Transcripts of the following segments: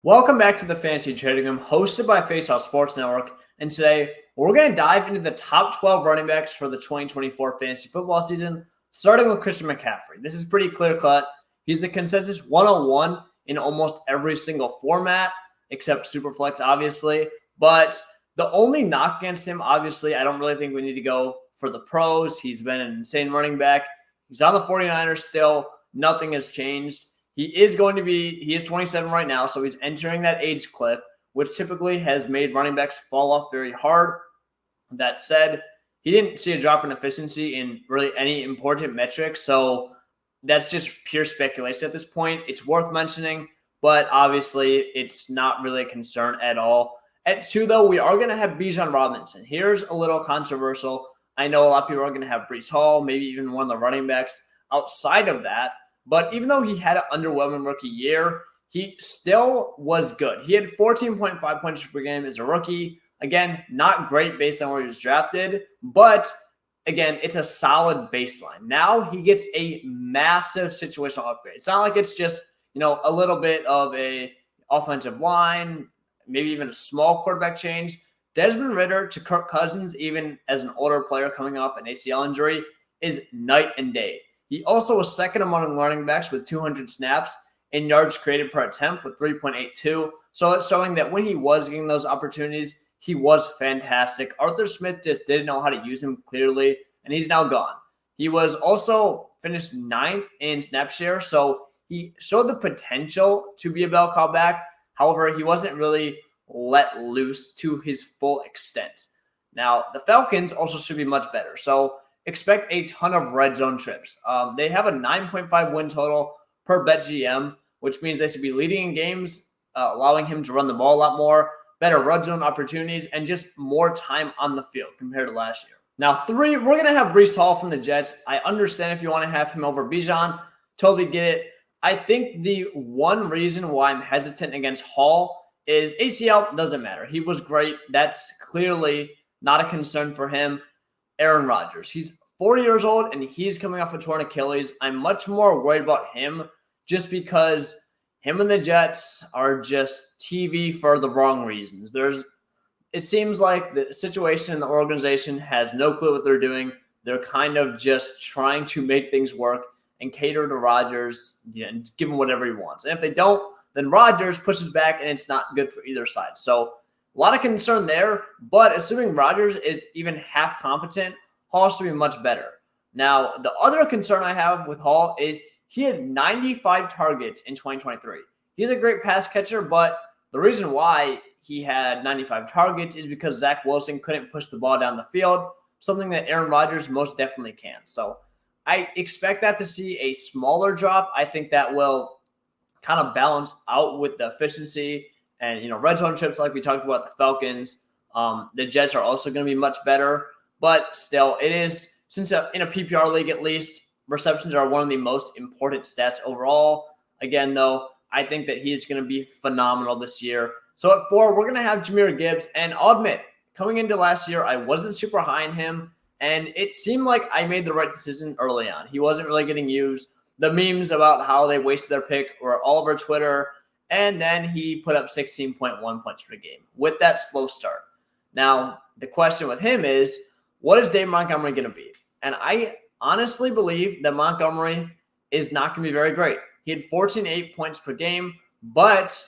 Welcome back to the Fantasy Trading Room, hosted by Faceoff Sports Network. And today, we're going to dive into the top 12 running backs for the 2024 fantasy football season, starting with Christian McCaffrey. This is pretty clear-cut. He's the consensus 101 in almost every single format, except Superflex, obviously. But the only knock against him, obviously, I don't really think we need to go for the pros. He's been an insane running back. He's on the 49ers still. Nothing has changed. He is 27 right now, so he's entering that age cliff, which typically has made running backs fall off very hard. That said, he didn't see a drop in efficiency in really any important metrics, so that's just pure speculation at this point. It's worth mentioning, but obviously it's not really a concern at all. At 2, though, we are going to have Bijan Robinson. Here's a little controversial. I know a lot of people are going to have Rashod Hall, maybe even one of the running backs outside of that. But even though he had an underwhelming rookie year, he still was good. He had 14.5 points per game as a rookie. Again, not great based on where he was drafted, but again, it's a solid baseline. Now he gets a massive situational upgrade. It's not like it's just, a little bit of a offensive line, maybe even a small quarterback change. Desmond Ridder to Kirk Cousins, even as an older player coming off an ACL injury, is night and day. He also was second among running backs with 200 snaps and yards created per attempt with 3.82. So it's showing that when he was getting those opportunities, he was fantastic. Arthur Smith just didn't know how to use him clearly, and he's now gone. He was also finished 9th in snap share, so he showed the potential to be a bell cow back. However, he wasn't really let loose to his full extent. Now, the Falcons also should be much better. So expect a ton of red zone trips. They have a 9.5 win total per BetGM, which means they should be leading in games, allowing him to run the ball a lot more, better red zone opportunities, and just more time on the field compared to last year. Now, 3, we're going to have Breece Hall from the Jets. I understand if you want to have him over Bijan. Totally get it. I think the one reason why I'm hesitant against Hall is ACL doesn't matter. He was great. That's clearly not a concern for him. Aaron Rodgers. He's 40 years old, and he's coming off a torn Achilles. I'm much more worried about him just because him and the Jets are just TV for the wrong reasons. It seems like the situation in the organization has no clue what they're doing. They're kind of just trying to make things work and cater to Rodgers, and give him whatever he wants. And if they don't, then Rodgers pushes back, and it's not good for either side. So a lot of concern there, but assuming Rodgers is even half competent, Hall should be much better. Now, the other concern I have with Hall is he had 95 targets in 2023. He's a great pass catcher, but the reason why he had 95 targets is because Zach Wilson couldn't push the ball down the field, something that Aaron Rodgers most definitely can. So I expect that to see a smaller drop. I think that will kind of balance out with the efficiency and, red zone trips like we talked about the Falcons. The Jets are also going to be much better. But still, it is, since in a PPR league at least, receptions are one of the most important stats overall. Again, though, I think that he's going to be phenomenal this year. So at 4, we're going to have Jahmyr Gibbs. And I'll admit, coming into last year, I wasn't super high on him. And it seemed like I made the right decision early on. He wasn't really getting used. The memes about how they wasted their pick were all over Twitter. And then he put up 16.1 points per game with that slow start. Now, the question with him is, what is Dave Montgomery going to be? And I honestly believe that Montgomery is not going to be very great. He had 14.8 points per game, but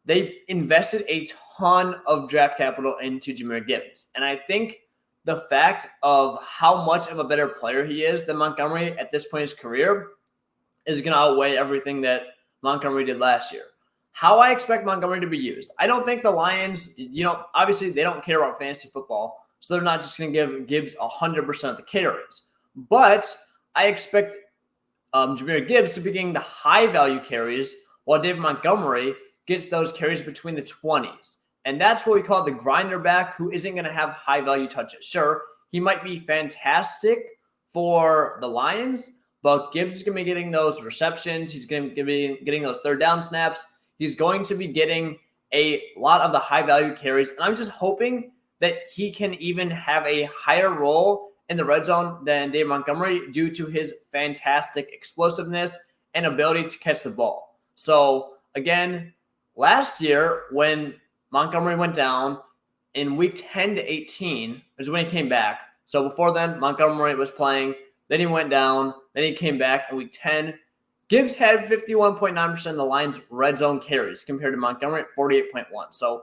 they invested a ton of draft capital into Jahmyr Gibbs. And I think the fact of how much of a better player he is than Montgomery at this point in his career is going to outweigh everything that Montgomery did last year. How I expect Montgomery to be used. I don't think the Lions, obviously they don't care about fantasy football. So they're not just going to give Gibbs 100% of the carries. But I expect Jahmyr Gibbs to be getting the high-value carries while David Montgomery gets those carries between the 20s. And that's what we call the grinder back, who isn't going to have high-value touches. Sure, he might be fantastic for the Lions, but Gibbs is going to be getting those receptions. He's going to be getting those third down snaps. He's going to be getting a lot of the high-value carries. And I'm just hoping that he can even have a higher role in the red zone than Dave Montgomery due to his fantastic explosiveness and ability to catch the ball. So, again, last year when Montgomery went down in week 10 to 18 is when he came back. So before then, Montgomery was playing. Then he went down. Then he came back in week 10. Gibbs had 51.9% of the Lions' red zone carries compared to Montgomery at 48.1. So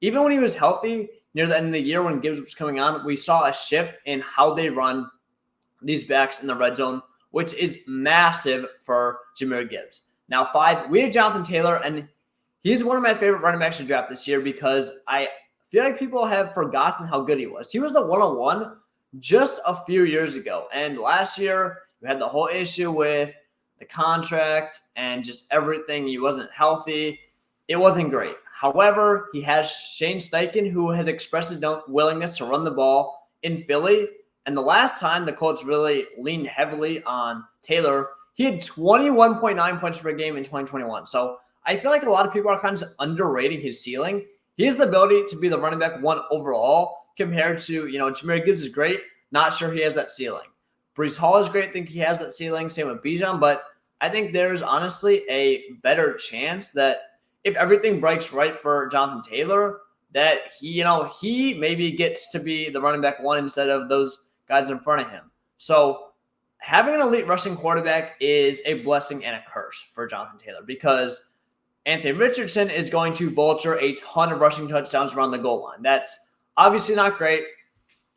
even when he was healthy near the end of the year when Gibbs was coming on, we saw a shift in how they run these backs in the red zone, which is massive for Jahmyr Gibbs. Now, 5, we had Jonathan Taylor, and he's one of my favorite running backs to draft this year because I feel like people have forgotten how good he was. He was the 101 just a few years ago. And last year, we had the whole issue with the contract and just everything. He wasn't healthy. It wasn't great. However, he has Shane Steichen, who has expressed his willingness to run the ball in Philly. And the last time the Colts really leaned heavily on Taylor, he had 21.9 points per game in 2021. So I feel like a lot of people are kind of underrating his ceiling. He has the ability to be the running back 1 overall compared to, Jahmyr Gibbs is great. Not sure he has that ceiling. Breece Hall is great. I think he has that ceiling. Same with Bijan. But I think there's honestly a better chance that if everything breaks right for Jonathan Taylor, that he maybe gets to be the running back 1 instead of those guys in front of him. So having an elite rushing quarterback is a blessing and a curse for Jonathan Taylor because Anthony Richardson is going to vulture a ton of rushing touchdowns around the goal line. That's obviously not great,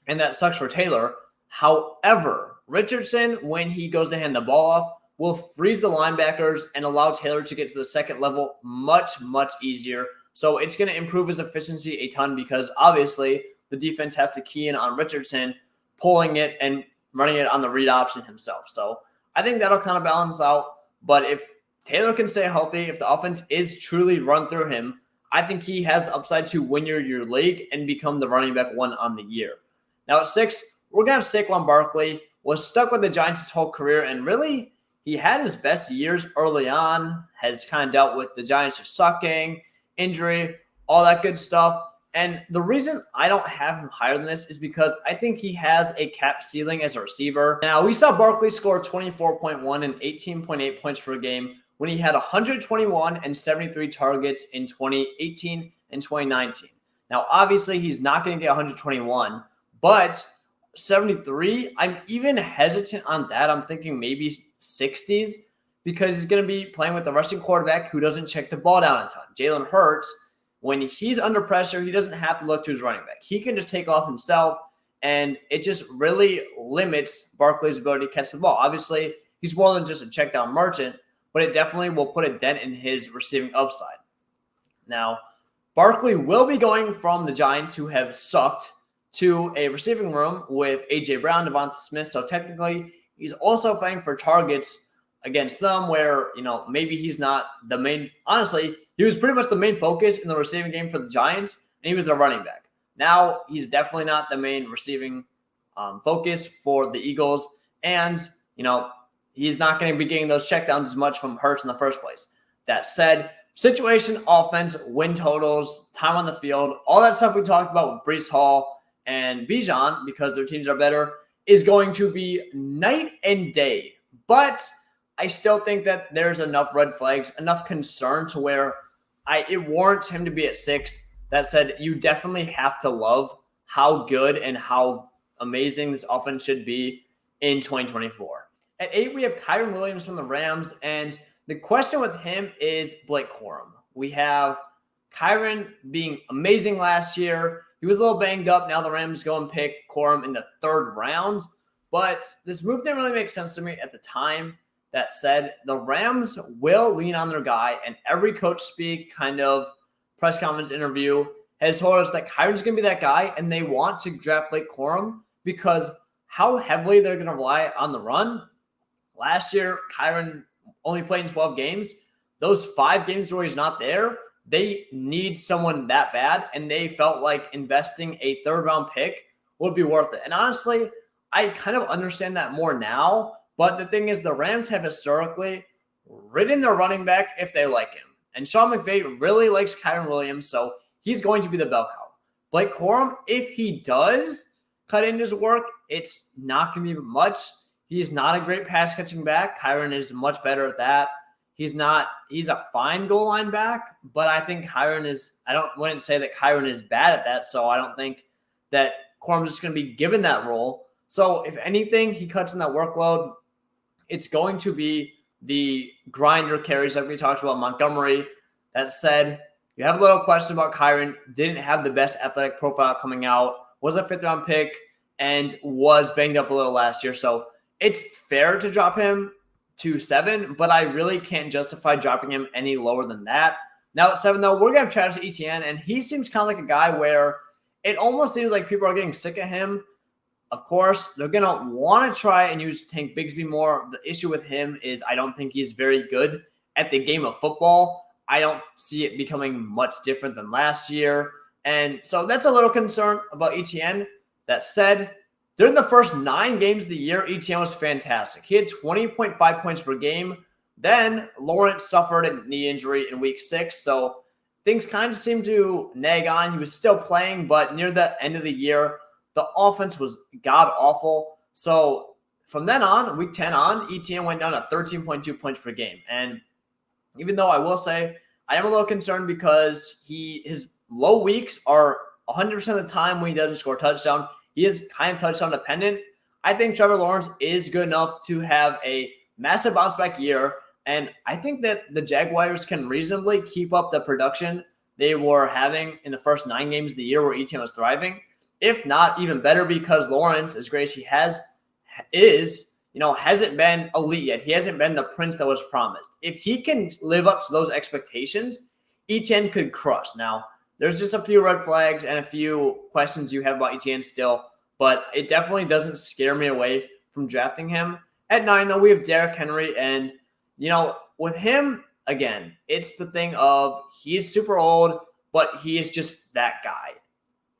and that sucks for Taylor. However, Richardson, when he goes to hand the ball off, will freeze the linebackers and allow Taylor to get to the second level much, much easier. So it's going to improve his efficiency a ton because obviously the defense has to key in on Richardson pulling it and running it on the read option himself. So I think that'll kind of balance out. But if Taylor can stay healthy, if the offense is truly run through him, I think he has the upside to win your league and become the running back 1 on the year. Now at 6, we're going to have Saquon Barkley. Was stuck with the Giants his whole career, and really he had his best years early on, has kind of dealt with the Giants just sucking, injury, all that good stuff. And the reason I don't have him higher than this is because I think he has a cap ceiling as a receiver. Now, we saw Barkley score 24.1 and 18.8 points per game when he had 121 and 73 targets in 2018 and 2019. Now, obviously, he's not going to get 121, but 73, I'm even hesitant on that. I'm thinking maybe 60s because he's going to be playing with the rushing quarterback who doesn't check the ball down a ton. Jalen Hurts, when he's under pressure, he doesn't have to look to his running back. He can just take off himself, and it just really limits Barkley's ability to catch the ball. Obviously, he's more than just a check down merchant, but it definitely will put a dent in his receiving upside. Now, Barkley will be going from the Giants, who have sucked, to a receiving room with A.J. Brown, Devonta Smith. So technically, he's also fighting for targets against them where, maybe he's not the main. Honestly, he was pretty much the main focus in the receiving game for the Giants, and he was the running back. Now, he's definitely not the main receiving focus for the Eagles. And, he's not going to be getting those checkdowns as much from Hurts in the first place. That said, situation, offense, win totals, time on the field, all that stuff we talked about with Breece Hall and Bijan, because their teams are better, is going to be night and day. But I still think that there's enough red flags, enough concern to where it warrants him to be at 6. That said, you definitely have to love how good and how amazing this offense should be in 2024. At 8, we have Kyon Williams from the Rams, and the question with him is Blake Corum. We have Kyon being amazing last year. He was a little banged up. Now the Rams go and pick Corum in the 3rd round, but this move didn't really make sense to me at the time. That said, the Rams will lean on their guy, and every coach speak kind of press conference interview has told us that Kyron's going to be that guy, and they want to draft Blake Corum because how heavily they're going to rely on the run. Last year, Kyon only played in 12 games. Those 5 games where he's not there, they need someone that bad, and they felt like investing a 3rd-round pick would be worth it. And honestly, I kind of understand that more now, but the thing is the Rams have historically ridden their running back if they like him. And Sean McVay really likes Kyon Williams, so he's going to be the bell cow. Blake Corum, if he does cut into his work, it's not going to be much. He's not a great pass-catching back. Kyon is much better at that. He's a fine goal line back, but I think wouldn't say that Kyren is bad at that. So I don't think that Corum's just going to be given that role. So if anything, he cuts in that workload. It's going to be the grinder carries like we talked about Montgomery. That said, you have a little question about Kyren. Didn't have the best athletic profile coming out. Was a 5th-round pick and was banged up a little last year. So it's fair to drop him to 7, but I really can't justify dropping him any lower than that. Now at 7, though, we're going to have Travis Etienne, and he seems kind of like a guy where it almost seems like people are getting sick of him. Of course, they're going to want to try and use Tank Bigsby more. The issue with him is I don't think he's very good at the game of football. I don't see it becoming much different than last year. And so that's a little concern about Etienne. That said, during the first 9 games of the year, Etienne was fantastic. He had 20.5 points per game. Then Lawrence suffered a knee injury in week 6. So things kind of seemed to nag on. He was still playing, but near the end of the year, the offense was god-awful. So from then on, week 10 on, Etienne went down to 13.2 points per game. And even though I will say I am a little concerned because his low weeks are 100% of the time when he doesn't score a touchdown. He is kind of touchdown dependent. I think Trevor Lawrence is good enough to have a massive bounce back year. And I think that the Jaguars can reasonably keep up the production they were having in the first 9 games of the year where Etienne was thriving. If not, even better, because Lawrence, as great as he hasn't been elite yet. He hasn't been the prince that was promised. If he can live up to those expectations, Etienne could crush. Now, there's just a few red flags and a few questions you have about Etienne still, but it definitely doesn't scare me away from drafting him. At 9, though, we have Derrick Henry, and, with him, again, it's the thing of he's super old, but he is just that guy.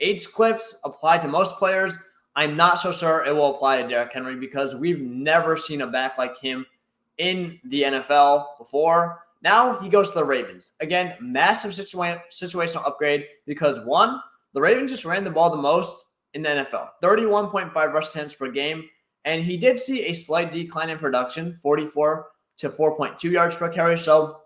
Age cliffs apply to most players. I'm not so sure it will apply to Derrick Henry because we've never seen a back like him in the NFL before. Now he goes to the Ravens. Again, massive situational upgrade because, 1, the Ravens just ran the ball the most in the NFL, 31.5 rush attempts per game, and he did see a slight decline in production, 44 to 4.2 yards per carry, so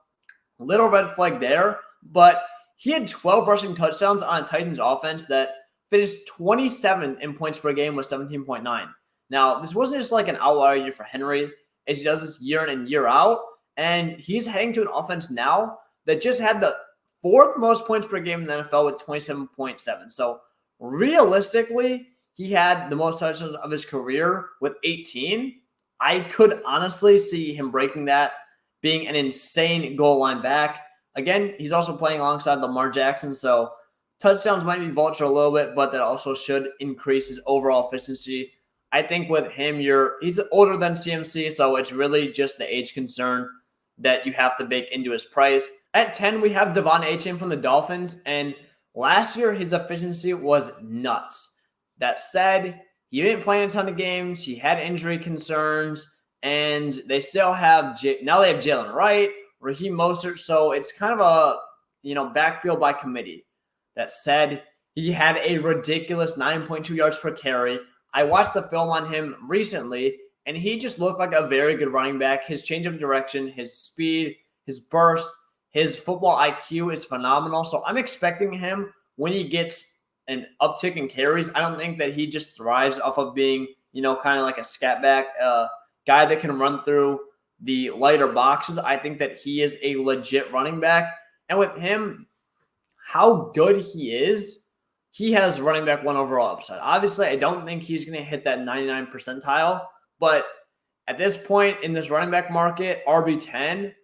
little red flag there, but he had 12 rushing touchdowns on a Titans offense that finished 27th in points per game with 17.9. Now, this wasn't just like an outlier year for Henry, as he does this year in and year out, and he's heading to an offense now that just had the 4th most points per game in the NFL with 27.7. So realistically, he had the most touchdowns of his career with 18. I could honestly see him breaking that, being an insane goal line back. Again, he's also playing alongside Lamar Jackson, so touchdowns might be vulture a little bit, but that also should increase his overall efficiency. I think with him, he's older than CMC, so it's really just the age concern that you have to bake into his price. At 10, we have Devon Achane from the Dolphins, and last year his efficiency was nuts. That said, he didn't play in a ton of games. He had injury concerns, and they still have now they have Jalen Wright, Raheem Mostert, so it's kind of a backfield by committee. That said, he had a ridiculous 9.2 yards per carry. I watched the film on him recently, and he just looked like a very good running back. His change of direction, his speed, his burst, his football IQ is phenomenal. So I'm expecting him when he gets an uptick in carries. I don't think that he just thrives off of being, kind of like a scat back guy that can run through the lighter boxes. I think that he is a legit running back. And with him, how good he is, he has running back 1 overall upside. Obviously, I don't think he's going to hit that 99 percentile, but at this point in this running back market, RB10,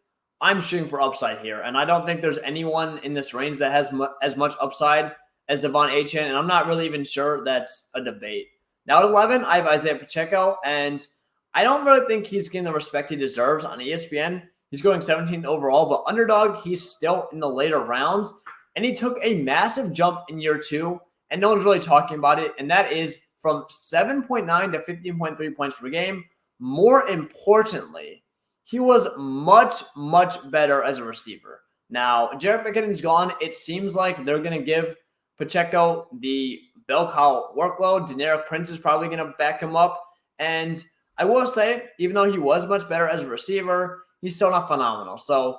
I'm shooting for upside here. And I don't think there's anyone in this range that has as much upside as Devon Achane, and I'm not really even sure that's a debate. Now at 11, I have Isaiah Pacheco, and I don't really think he's getting the respect he deserves on ESPN. He's going 17th overall, but underdog, he's still in the later rounds, and he took a massive jump in year 2, and no one's really talking about it, and that is from 7.9 to 15.3 points per game. More importantly, he was much, much better as a receiver. Now, Jerick McKinnon's gone. It seems like they're going to give Pacheco the bell cow workload. Deneric Prince is probably going to back him up. And I will say, even though he was much better as a receiver, he's still not phenomenal. So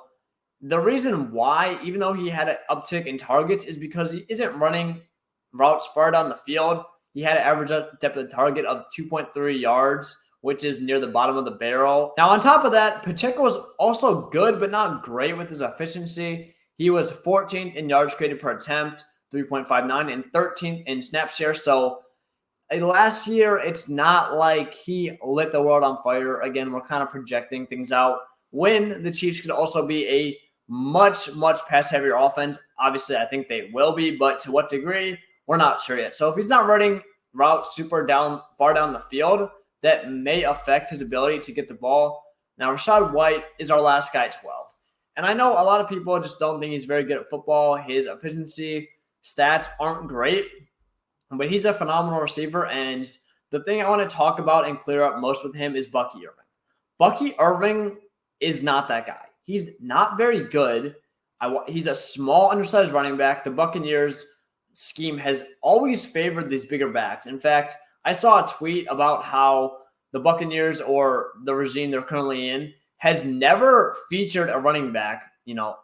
the reason why, even though he had an uptick in targets, is because he isn't running routes far down the field. He had an average depth of target of 2.3 yards, which is near the bottom of the barrel. Now, on top of that, Pacheco was also good, but not great with his efficiency. He was 14th in yards created per attempt, 3.59, and 13th in snap share. So last year, it's not like he lit the world on fire. Again, we're kind of projecting things out when the Chiefs could also be a much pass-heavier offense. Obviously, I think they will be, but to what degree, we're not sure yet. So if he's not running routes far down the field, that may affect his ability to get the ball. Now, Rashod White is our last guy at 12. And I know a lot of people just don't think he's very good at football. His efficiency stats aren't great, but he's a phenomenal receiver. And the thing I want to talk about and clear up most with him is Bucky Irving. Bucky Irving is not that guy. He's not very good. He's a small, undersized running back. The Buccaneers scheme has always favored these bigger backs. In fact, I saw a tweet about how the Buccaneers, or the regime they're currently in, has never featured a running back,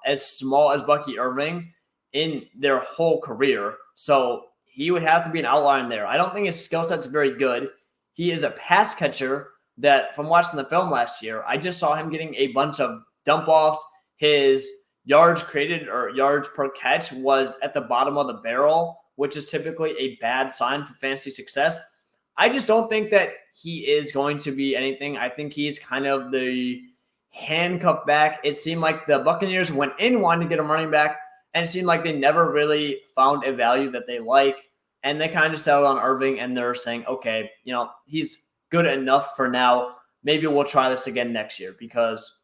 as small as Bucky Irving in their whole career. So he would have to be an outlier there. I don't think his skill set's very good. He is a pass catcher that, from watching the film last year, I just saw him getting a bunch of dump offs. His yards created, or yards per catch, was at the bottom of the barrel, which is typically a bad sign for fantasy success. I just don't think that he is going to be anything. I think he's kind of the handcuffed back. It seemed like the Buccaneers went in wanting to get a running back, and it seemed like they never really found a value that they like, and they kind of settled on Irving, and they're saying, okay, he's good enough for now. Maybe we'll try this again next year, because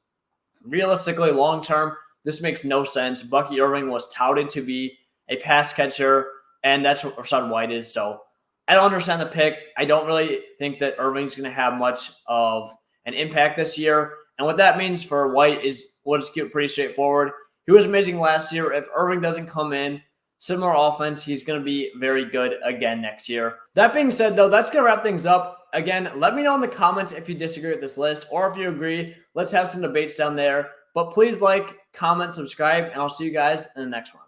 realistically, long-term, this makes no sense. Bucky Irving was touted to be a pass catcher, and that's what Rashod White is. So I don't understand the pick. I don't really think that Irving's going to have much of an impact this year. And what that means for White is, we'll just keep it pretty straightforward. He was amazing last year. If Irving doesn't come in, similar offense, he's going to be very good again next year. That being said, though, that's going to wrap things up. Again, let me know in the comments if you disagree with this list, or if you agree. Let's have some debates down there. But please like, comment, subscribe, and I'll see you guys in the next one.